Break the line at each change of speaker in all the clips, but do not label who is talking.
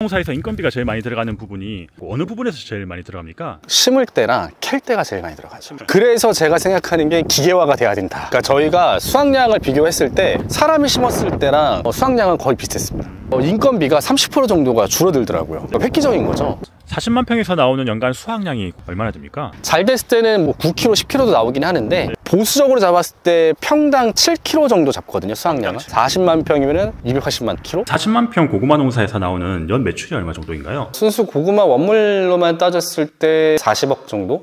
농사에서 인건비가 제일 많이 들어가는 부분이 어느 부분에서 제일 많이 들어갑니까?
심을 때랑 캘 때가 제일 많이 들어가죠. 그래서 제가 생각하는 게 기계화가 돼야 된다. 그러니까 저희가 수확량을 비교했을 때 사람이 심었을 때랑 수확량은 거의 비슷했습니다. 인건비가 30% 정도가 줄어들더라고요. 획기적인 거죠.
40만 평에서 나오는 연간 수확량이 얼마나 됩니까?
잘 됐을 때는 뭐 9kg, 10kg도 나오긴 하는데 보수적으로 잡았을 때 평당 7kg 정도 잡거든요, 수확량은. 40만 평이면 280만 kg?
40만 평 고구마 농사에서 나오는 연 매출이 얼마 정도인가요?
순수 고구마 원물로만 따졌을 때 40억 정도?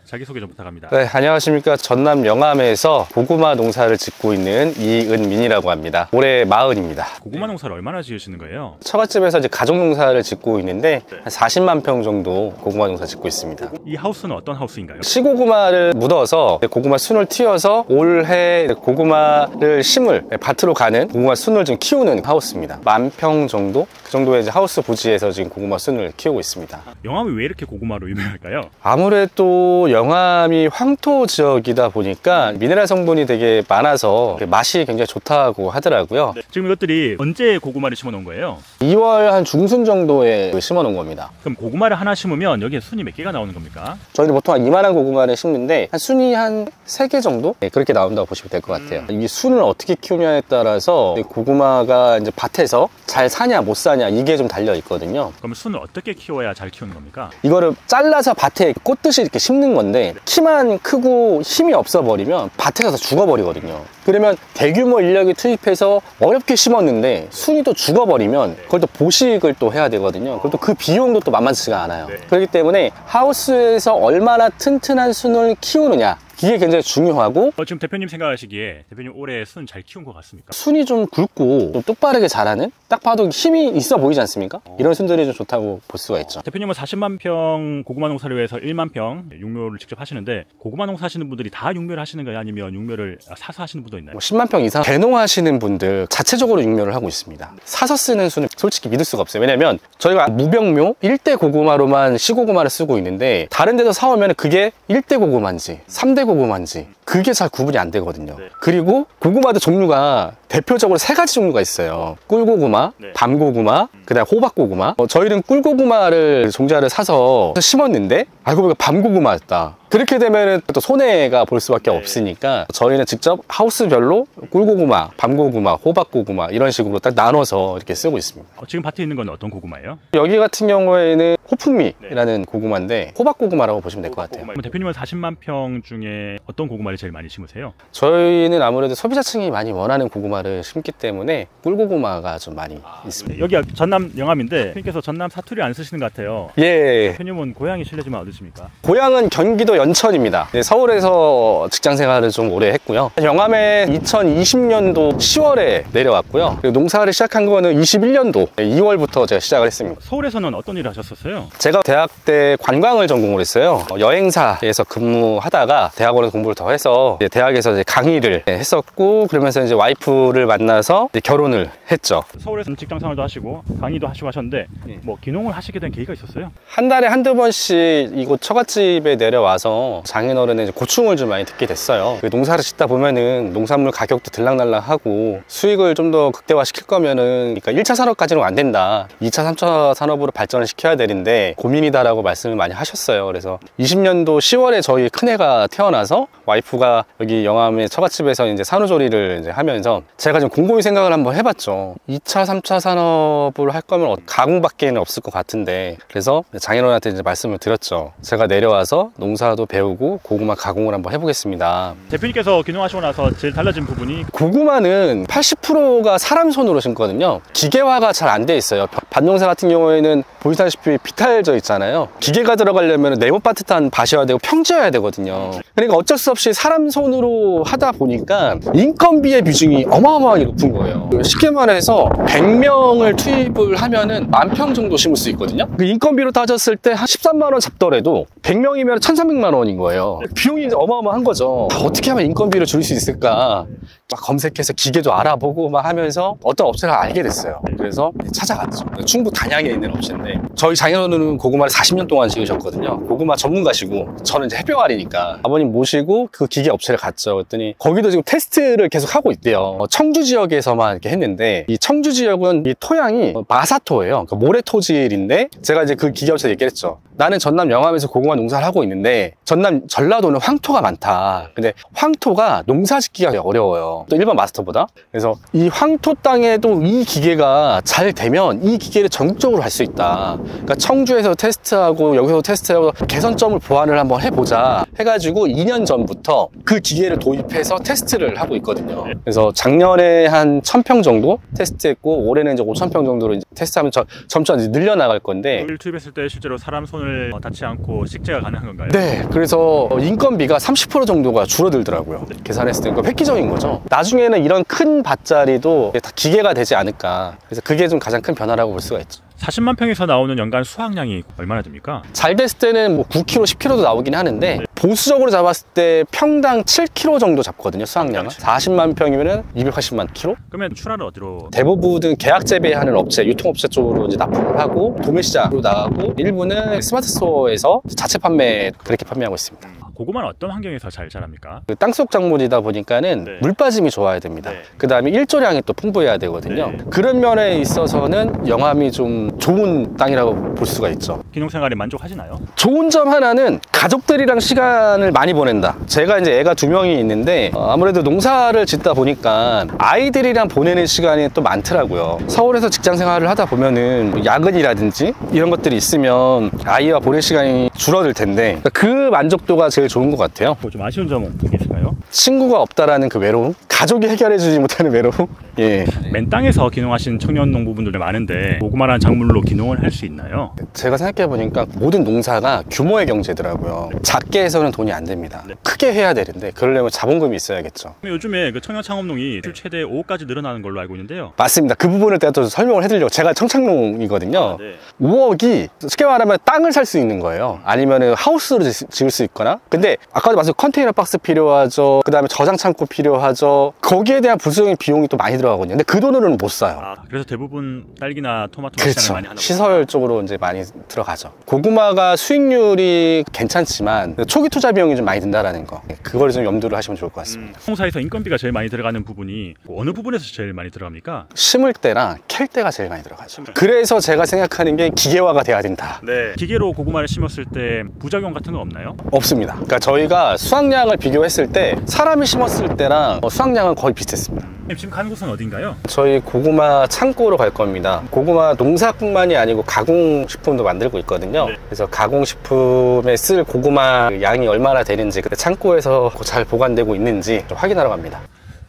자기소개 좀 부탁합니다.
네, 안녕하십니까. 전남 영암에서 고구마 농사를 짓고 있는 이은민이라고 합니다. 올해 40입니다.
고구마 농사를 얼마나 지으시는 거예요?
처갓집에서 이제 가족 농사를 짓고 있는데 한 40만 평 정도 고구마 농사 짓고 있습니다.
이 하우스는 어떤 하우스인가요?
시고구마를 묻어서 고구마 순을 틔워서 올해 고구마를 심을 밭으로 가는 고구마 순을 지금 키우는 하우스입니다. 10,000평 정도? 그 정도의 이제 하우스 부지에서 지금 고구마 순을 키우고 있습니다.
영암이 왜 이렇게 고구마로 유명할까요?
아무래도 영암이 황토 지역이다 보니까 미네랄 성분이 되게 많아서 맛이 굉장히 좋다고 하더라고요.
네. 지금 이것들이 언제 고구마를 심어 놓은 거예요?
2월 한 중순 정도에 심어 놓은 겁니다.
그럼 고구마를 하나 심으면 여기에 순이 몇 개가 나오는 겁니까?
저희는 보통 한 이만한 고구마를 심는데 한 순이 한 3개 정도? 네, 그렇게 나온다고 보시면 될 것 같아요. 이 순을 어떻게 키우냐에 따라서 고구마가 이제 밭에서 잘 사냐 못 사냐 이게 좀 달려 있거든요.
그럼 순을 어떻게 키워야 잘 키우는 겁니까?
이거를 잘라서 밭에 꽂듯이 이렇게 심는 건데 키만 크고 힘이 없어 버리면 밭에 가서 죽어버리거든요. 그러면 대규모 인력이 투입해서 어렵게 심었는데 순이 또 죽어버리면 그걸 또 보식을 또 해야 되거든요. 그리고 또 그 비용도 또 만만치가 않아요. 그렇기 때문에 하우스에서 얼마나 튼튼한 순을 키우느냐 이게 굉장히 중요하고
지금 대표님 생각하시기에 대표님 올해 순 잘 키운 것 같습니까?
순이 좀 굵고 좀 똑바르게 자라는 딱 봐도 힘이 있어 보이지 않습니까? 이런 순들이 좀 좋다고 볼 수가 있죠.
대표님은 40만 평 고구마 농사를 위해서 1만 평 육묘를 직접 하시는데 고구마 농사 하시는 분들이 다 육묘를 하시는 거예요? 아니면 육묘를 사서 하시는 분도 있나요?
10만 평 이상 대농하시는 분들 자체적으로 육묘를 하고 있습니다. 사서 쓰는 순은 솔직히 믿을 수가 없어요. 왜냐면 저희가 무병묘 1대 고구마로만 시고구마를 쓰고 있는데 다른 데서 사오면 그게 1대 고구마인지 3대 고구마인지 그게 잘 구분이 안 되거든요. 그리고 고구마도 종류가 대표적으로 3가지 종류가 있어요. 꿀고구마, 밤고구마, 그다음 호박고구마. 저희는 꿀고구마를 종자를 사서 심었는데 알고 보니까 밤고구마였다. 그렇게 되면 또 손해가 볼 수밖에 없으니까 저희는 직접 하우스별로 꿀고구마, 밤고구마, 호박고구마 이런 식으로 딱 나눠서 이렇게 쓰고 있습니다.
지금 밭에 있는 건 어떤 고구마예요?
여기 같은 경우에는 호풍미라는 고구마인데 호박고구마라고 보시면 될 것 같아요.
대표님은 40만 평 중에 어떤 고구마를 제일 많이 심으세요?
저희는 아무래도 소비자층이 많이 원하는 고구마를 심기 때문에 꿀고구마가 좀 많이 있습니다.
여기가 전남 영암인데 대표님께서 전남 사투리 안 쓰시는 것 같아요.
예.
대표님은 고향이 실례지만 어디십니까?
고향은 경기도 연천입니다. 네, 서울에서 직장 생활을 좀 오래 했고요. 영암에 2020년도 10월에 내려왔고요. 그리고 농사를 시작한 거는 21년도 2월부터 제가 시작을 했습니다.
서울에서는 어떤 일을 하셨었어요?
제가 대학 때 관광을 전공을 했어요. 여행사에서 근무하다가 대학원에서 공부를 더 해서 대학에서 이제 강의를 했었고 그러면서 이제 와이프를 만나서 이제 결혼을 했죠.
서울에서 직장 생활도 하시고 강의도 하시고 하셨는데 뭐 귀농을 하시게 된 계기가 있었어요?
한 달에 한두 번씩 이곳 처갓집에 내려와서 장인어른의 고충을 좀 많이 듣게 됐어요. 농사를 짓다 보면은 농산물 가격도 들락날락하고 수익을 좀 더 극대화시킬 거면은 그러니까 1차 산업까지는 안 된다. 2차, 3차 산업으로 발전을 시켜야 되는데 고민이다라고 말씀을 많이 하셨어요. 그래서 20년도 10월에 저희 큰애가 태어나서 와이프가 여기 영암의 처갓집에서 이제 산후조리를 이제 하면서 제가 좀 곰곰이 생각을 한번 해봤죠. 2차, 3차 산업을 할 거면 가공밖에는 없을 것 같은데 그래서 장인어른한테 이제 말씀을 드렸죠. 제가 내려와서 농사도 배우고 고구마 가공을 한번 해보겠습니다.
대표님께서 귀농하시고 나서 제일 달라진 부분이
고구마는 80%가 사람 손으로 심거든요. 기계화가 잘 안 돼 있어요. 밭농사 같은 경우에는 보시다시피 비탈져 있잖아요. 기계가 들어가려면 네모 바듯한 밭이어야 되고 평지여야 되거든요. 그러니까 어쩔 수 없이 사람 손으로 하다 보니까 인건비의 비중이 어마어마하게 높은 거예요. 쉽게 말해서 100명을 투입을 하면은 10,000평 정도 심을 수 있거든요. 그 인건비로 따졌을 때 한 13만 원 잡더라도 100명이면 1,300만 원인 거예요. 비용이 어마어마한 거죠. 어떻게 하면 인건비를 줄일 수 있을까 막 검색해서 기계도 알아보고 막 하면서 어떤 업체를 알게 됐어요. 그래서 찾아갔죠. 충북 단양에 있는 업체인데 네. 저희 장인어른은 고구마를 40년 동안 지으셨거든요. 고구마 전문가시고 저는 이제 해병아리니까 아버님 모시고 그 기계 업체를 갔죠. 그랬더니 거기도 지금 테스트를 계속 하고 있대요. 청주 지역에서만 이렇게 했는데 이 청주 지역은 이 토양이 마사토예요. 그러니까 모래 토질인데 제가 이제 그 기계 업체 얘기했죠. 나는 전남 영암에서 고구마 농사를 하고 있는데 전남 전라도는 황토가 많다. 근데 황토가 농사 짓기가 어려워요. 또 일반 마스터보다. 그래서 이 황토 땅에도 이 기계가 잘 되면 이 기계를 전국적으로 할 수 있다. 그러니까 청주에서 테스트하고 여기서 테스트하고 개선점을 보완을 한번 해보자 해가지고 2년 전부터 그 기계를 도입해서 테스트를 하고 있거든요. 그래서 작년에 한 1000평 정도 테스트했고 올해는 이제 5000평 정도로 이제 테스트하면 점차 이제 늘려나갈 건데
투입했을 때 실제로 사람 손을 닿지 않고 식재가 가능한 건가요?
네, 그래서 인건비가 30% 정도가 줄어들더라고요. 계산했을 때 그러니까 획기적인 거죠. 나중에는 이런 큰 밭자리도 다 기계가 되지 않을까. 그래서 그게 좀 가장 큰 변화라고 볼 수가 있죠.
40만 평에서 나오는 연간 수확량이 얼마나 됩니까?
잘 됐을 때는 뭐 9kg, 10kg도 나오긴 하는데 보수적으로 잡았을 때 평당 7kg 정도 잡거든요, 수확량은. 40만 평이면 280만 kg?
그러면 출하를 어디로?
대부분은 계약 재배하는 업체, 유통업체 쪽으로 이제 납품을 하고 도매시장으로 나가고 일부는 스마트 스토어에서 자체 판매 그렇게 판매하고 있습니다.
고구마는 어떤 환경에서 잘 자랍니까?
그 땅속 작물이다 보니까는
네.
물 빠짐이 좋아야 됩니다.
네.
그 다음에 일조량이 또 풍부해야 되거든요.
네.
그런 면에 있어서는 영암이 좀 좋은 땅이라고 볼 수가 있죠.
기농생활에 만족하시나요?
좋은 점 하나는 가족들이랑 시간을 많이 보낸다. 제가 이제 애가 2명이 있는데 아무래도 농사를 짓다 보니까 아이들이랑 보내는 시간이 또 많더라고요. 서울에서 직장 생활을 하다 보면은 뭐 야근이라든지 이런 것들이 있으면 아이와 보낼 시간이 줄어들 텐데 그 만족도가 제일 좋은 것 같아요.
뭐 좀 아쉬운 점은 있을까요?
친구가 없다라는 그 외로움, 가족이 해결해주지 못하는 외로움. 예.
맨 땅에서 기농하신 청년 농부분들이 많은데 고구마라는 작물로 기농을 할 수 있나요?
제가 생각해 보니까 모든 농사가 규모의 경제더라고요. 작게 해서는 돈이 안 됩니다. 크게 해야 되는데 그러려면 자본금이 있어야겠죠.
요즘에 그 청년 창업농이 최대 5억까지 늘어나는 걸로 알고 있는데요.
맞습니다. 그 부분을 제가 또 설명을 해드리려고. 제가 청창농이거든요.
네.
5억이 쉽게 말하면 땅을 살 수 있는 거예요. 아니면 하우스로 지을 수 있거나. 근데 아까도 말씀 컨테이너 박스 필요하죠. 그 다음에 저장 창고 필요하죠. 거기에 대한 부수적인 비용이 또 많이 들어가거든요. 근데 그 돈으로는 못 사요.
그래서 대부분 딸기나 토마토
그렇죠.
시장을 많이 하는
시설 쪽으로 이제 많이 들어가죠. 고구마가 수익률이 괜찮지만 초기 투자 비용이 좀 많이 든다라는 거. 그걸 좀 염두를 하시면 좋을 것 같습니다.
농사에서 인건비가 제일 많이 들어가는 부분이 어느 부분에서 제일 많이 들어갑니까?
심을 때랑 캘 때가 제일 많이 들어가죠. 그래서 제가 생각하는 게 기계화가 돼야 된다.
네. 기계로 고구마를 심었을 때 부작용 같은 거 없나요?
없습니다. 그러니까 저희가 수확량을 비교했을 때 사람이 심었을 때랑 수확량은 거의 비슷했습니다.
지금 가는 곳은 어딘가요?
저희 고구마 창고로 갈 겁니다. 고구마 농사뿐만이 아니고 가공식품도 만들고 있거든요.
네.
그래서 가공식품에 쓸 고구마 양이 얼마나 되는지 그때 창고에서 잘 보관되고 있는지 좀 확인하러 갑니다.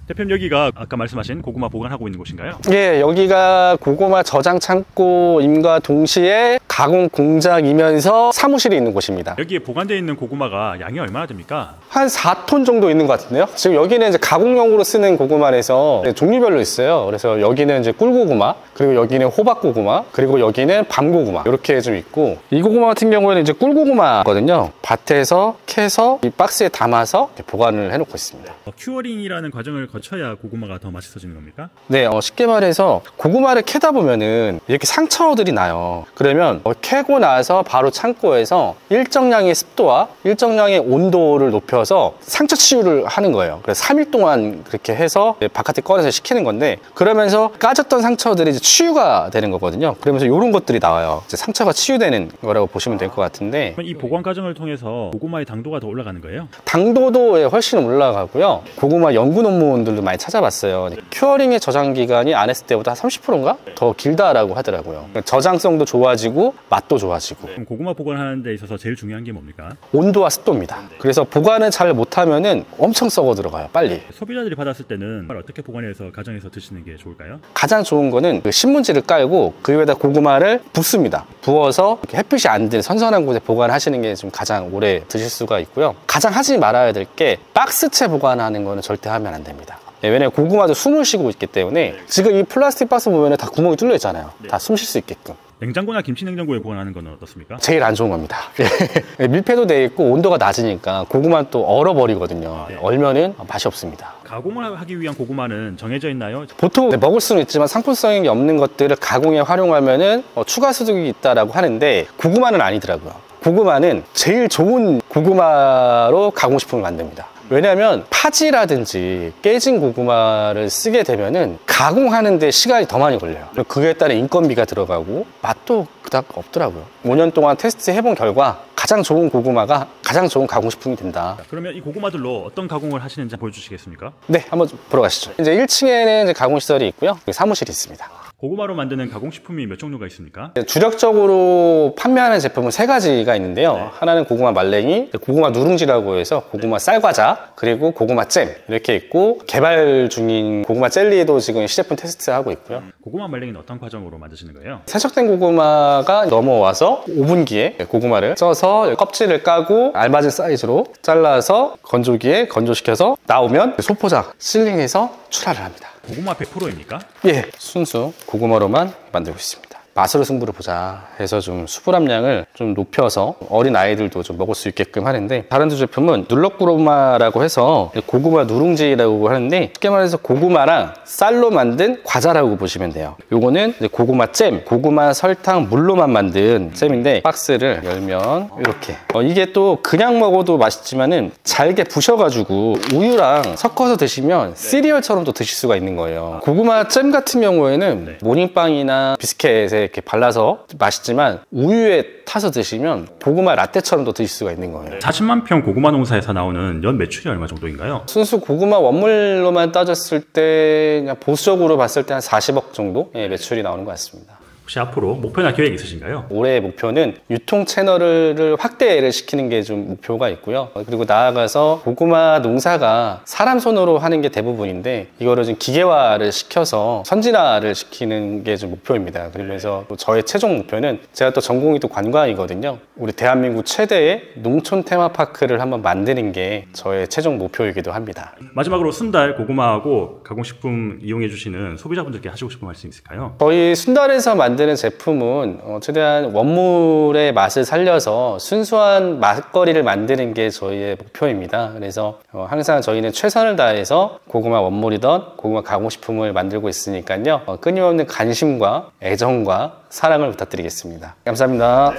대표님 여기가 아까 말씀하신 고구마 보관하고 있는 곳인가요?
예, 여기가 고구마 저장 창고임과 동시에 가공 공장이면서 사무실이 있는 곳입니다.
여기에 보관되어 있는 고구마가 양이 얼마나 됩니까?
한 4톤 정도 있는 것 같은데요. 지금 여기는 이제 가공용으로 쓰는 고구마라서 종류별로 있어요. 그래서 여기는 이제 꿀고구마, 그리고 여기는 호박고구마, 그리고 여기는 밤고구마 이렇게 좀 있고, 이 고구마 같은 경우에는 이제 꿀고구마거든요. 밭에서 캐서 이 박스에 담아서 보관을 해놓고 있습니다.
큐어링이라는 과정을 거쳐야 고구마가 더 맛있어지는 겁니까?
네, 쉽게 말해서 고구마를 캐다 보면은 이렇게 상처들이 나요. 그러면 캐고 나서 바로 창고에서 일정량의 습도와 일정량의 온도를 높여서 상처 치유를 하는 거예요. 그래서 3일 동안 그렇게 해서 바깥에 꺼내서 식히는 건데, 그러면서 까졌던 상처들이 이제 치유가 되는 거거든요. 그러면서 이런 것들이 나와요. 이제 상처가 치유되는 거라고 보시면 될 것 같은데,
이 보관 과정을 통해서 고구마의 당도가 더 올라가는 거예요?
당도도 훨씬 올라가고요. 고구마 연구 논문들도 많이 찾아봤어요. 큐어링의 저장 기간이 안 했을 때보다 30%인가? 더 길다라고 하더라고요. 저장성도 좋아지고 맛도 좋아지고.
그럼 고구마 보관하는 데 있어서 제일 중요한 게 뭡니까?
온도와 습도입니다. 그래서 보관을 잘 못하면은 엄청 썩어 들어가요, 빨리.
소비자들이 받았을 때는 어떻게 보관해서 가정에서 드시는 게 좋을까요?
가장 좋은 거는 그 신문지를 깔고 그 위에다 고구마를 붓습니다. 부어서 햇빛이 안 드는 선선한 곳에 보관하시는 게 좀 가장 오래 드실 수가 있고요. 가장 하지 말아야 될 게 박스채 보관하는 거는 절대 하면 안 됩니다. 네, 왜냐면 고구마도 숨을 쉬고 있기 때문에 지금 이 플라스틱 박스 보면 다 구멍이 뚫려 있잖아요. 다 숨 쉴 수 있게끔.
냉장고나 김치 냉장고에 보관하는 건 어떻습니까?
제일 안 좋은 겁니다. 밀폐도 돼 있고 온도가 낮으니까 고구마는 또 얼어버리거든요. 얼면은 맛이 없습니다.
가공을 하기 위한 고구마는 정해져 있나요?
보통 먹을 수는 있지만 상품성이 없는 것들을 가공에 활용하면은 추가 수득이 있다라고 하는데 고구마는 아니더라고요. 고구마는 제일 좋은 고구마로 가공식품을 만듭니다. 왜냐하면 파지라든지 깨진 고구마를 쓰게 되면은 가공하는데 시간이 더 많이 걸려요. 그에 따른 인건비가 들어가고 맛도 그닥 없더라고요. 5년 동안 테스트 해본 결과 가장 좋은 고구마가 가장 좋은 가공식품이 된다.
그러면 이 고구마들로 어떤 가공을 하시는지 보여주시겠습니까?
네, 한번 보러 가시죠. 이제 1층에는 이제 가공시설이 있고요. 사무실이 있습니다.
고구마로 만드는 가공식품이 몇 종류가 있습니까?
주력적으로 판매하는 제품은 3가지가 있는데요.
네.
하나는 고구마 말랭이, 고구마 누룽지라고 해서 고구마 쌀과자, 그리고 고구마 잼 이렇게 있고, 개발 중인 고구마 젤리도 지금 시제품 테스트하고 있고요.
고구마 말랭이는 어떤 과정으로 만드시는 거예요?
세척된 고구마가 넘어와서 오븐기에 고구마를 써서 껍질을 까고 알맞은 사이즈로 잘라서 건조기에 건조시켜서 나오면 소포장 실링해서 출하를 합니다.
고구마 100%입니까?
예, 순수 고구마로만 만들고 있습니다. 맛으로 승부를 보자 해서 좀 수분 함량을 좀 높여서 어린 아이들도 좀 먹을 수 있게끔 하는데, 다른 두 제품은 눌럭고구마라고 해서 고구마 누룽지라고 하는데, 쉽게 말해서 고구마랑 쌀로 만든 과자라고 보시면 돼요. 요거는 이제 고구마 잼, 고구마 설탕 물로만 만든 잼인데, 박스를 열면 이렇게 이게 또 그냥 먹어도 맛있지만은 잘게 부셔가지고 우유랑 섞어서 드시면 시리얼처럼도 드실 수가 있는 거예요. 고구마 잼 같은 경우에는 모닝빵이나 비스켓에 이렇게 발라서 맛있지만 우유에 타서 드시면 고구마 라떼처럼도 드실 수가 있는 거예요.
40만 평 고구마 농사에서 나오는 연 매출이 얼마 정도인가요?
순수 고구마 원물로만 따졌을 때 그냥 보수적으로 봤을 때 한 40억 정도 매출이 나오는 것 같습니다.
혹시 앞으로 목표나 계획 있으신가요?
올해의 목표는 유통 채널을 확대를 시키는 게 좀 목표가 있고요. 그리고 나아가서 고구마 농사가 사람 손으로 하는 게 대부분인데, 이거를 좀 기계화를 시켜서 선진화를 시키는 게 좀 목표입니다. 그러면서 또 저의 최종 목표는, 제가 또 전공이 또 관광이거든요. 우리 대한민국 최대의 농촌 테마파크를 한번 만드는 게 저의 최종 목표이기도 합니다.
마지막으로 순달 고구마하고 가공식품 이용해 주시는 소비자분들께 하시고 싶은 말씀 있을까요?
저희 순달에서 만드는 제품은 최대한 원물의 맛을 살려서 순수한 맛거리를 만드는 게 저희의 목표입니다. 그래서 항상 저희는 최선을 다해서 고구마 원물이던 고구마 가공식품을 만들고 있으니까요. 끊임없는 관심과 애정과 사랑을 부탁드리겠습니다. 감사합니다.